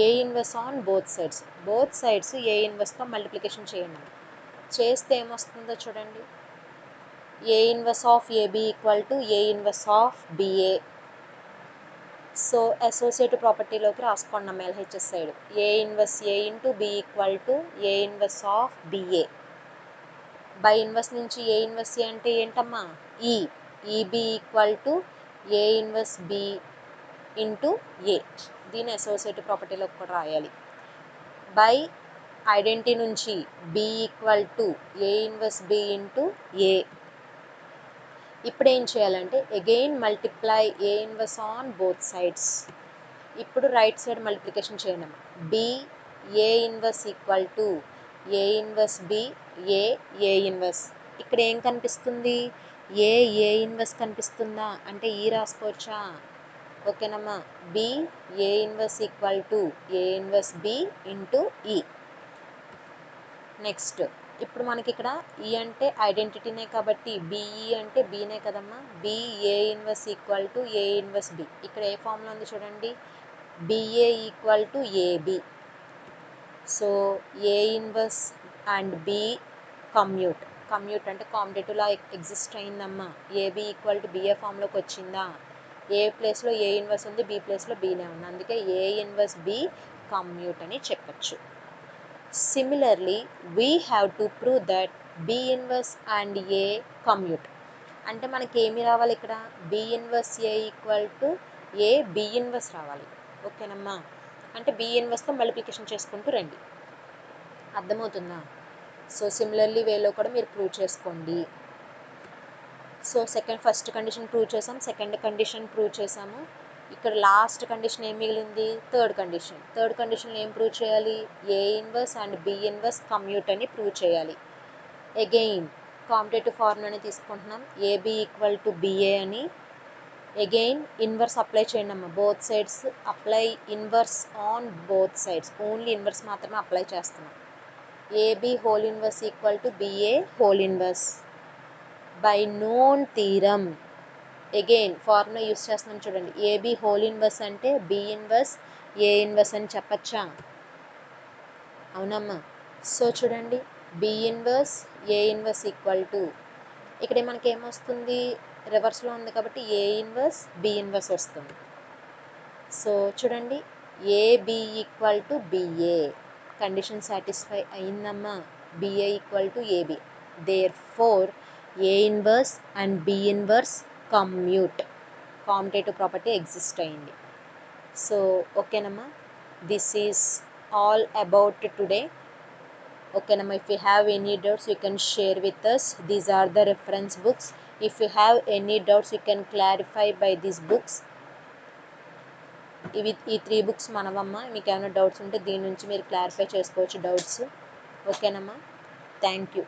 a inverse on both sides a ఇన్వర్స్తో multiplication చేయండి. చేస్తే ఏమొస్తుందో చూడండి, a inverse of ab equal to A inverse of ba. So associative ప్రాపర్టీలోకి రాసుకోండి LHS side. A inverse A into b equal to A inverse of ba. By inverse నుంచి a inverse a అంటే ఏంటమ్మా, eb equal to A inverse B into a. దీని associative ప్రాపర్టీలోకి కూడా రాయాలి. By identity నుంచి b equal to A inverse B into a. ఇప్పుడు ఏం చేయాలంటే again multiply a inverse on both sides. ఇప్పుడు రైట్ సైడ్ మల్టిప్లికేషన్ చేయండి. B A inverse equal to A inverse b A inverse. ఇక్కడ ఏం కనిపిస్తుంది, ఏ ఇన్వర్స్ కనిపిస్తుందా అంటే ఈ రాసుకోవచ్చా. ఓకేనమ్మా. B A inverse equal to A inverse B into E. Next ఇప్పుడు మనకి ఇక్కడ ఈ అంటే ఐడెంటిటీనే కాబట్టి బిఈ అంటే బీనే కదమ్మా. B A inverse equal to A inverse b. ఇక్కడ ఏ ఫామ్లో ఉంది చూడండి, ba equal to ab. So a inverse and b commute. Commute అంటే కాంపిటేటివ్లా ఎగ్జిస్ట్ అయిందమ్మా. ఏబి ఈక్వల్ టు బిఏ ఫామ్లోకి వచ్చిందా. ఏ ప్లేస్లో ఏ ఇన్వర్స్ ఉంది, బి ప్లేస్లో బీనే ఉంది, అందుకే ఏ ఇన్వర్స్ బి కమ్యూట్ అని చెప్పచ్చు. Similarly we have to prove that B inverse and A commute. అంటే మనకి ఏమి రావాలి ఇక్కడ, B inverse A equal to A B inverse రావాలి. ఓకేనమ్మా. అంటే బి ఇన్వర్స్తో మల్టిప్లికేషన్ చేసుకుంటూ రండి. అర్థమవుతుందా. సో సిమిలర్లీ వేలో కూడా మీరు ప్రూవ్ చేసుకోండి. సో ఫస్ట్ కండిషన్ ప్రూవ్ చేసాం, సెకండ్ కండిషన్ ప్రూవ్ చేసాము. ఇక్కడ లాస్ట్ కండిషన్ ఏం మిగిలింది, థర్డ్ కండిషన్ ఏం ప్రూవ్ చేయాలి, A inverse and B inverse commute అని ప్రూవ్ చేయాలి. అగైన్ కాంపిటేటివ్ ఫార్ములాని తీసుకుంటున్నాం, ఏబి ఈక్వల్ టు బిఏ అని. అగైన్ ఇన్వర్స్ అప్లై చేయండి అమ్మ, both sides apply inverse on both sides, only inverse మాత్రమే అప్లై చేస్తున్నాం. A B whole inverse equal to B A whole inverse by known theorem. Again formula use చేస్తున్నాం చూడండి, A B whole inverse అంటే B inverse A inverse అని చెప్పచ్చా, అవునమ్మా. So చూడండి, B inverse A inverse equal to, ఇక్కడ మనకి ఏమొస్తుంది, రివర్స్లో ఉంది కాబట్టి ఏ ఇన్వర్స్ బి ఇన్వర్స్ వస్తుంది. సో చూడండి, ab equal to ba, condition satisfy అయిందమ్మా. Ba equal to ab, therefore a inverse and B inverse commute, competitive property exist అయింది. సో ఓకేనమ్మా, this is all about today. Okay nama, if you have any doubts you can share with us. These are the reference books. If you have any doubts you can clarify by these books. ఈ 3 books మనవమ్మా, మీకు ఏమైనా doubts ఉంటే దీని నుంచి మీరు clarify చేసుకోవచ్చు doubts. ఓకేనమ్మా, thank you.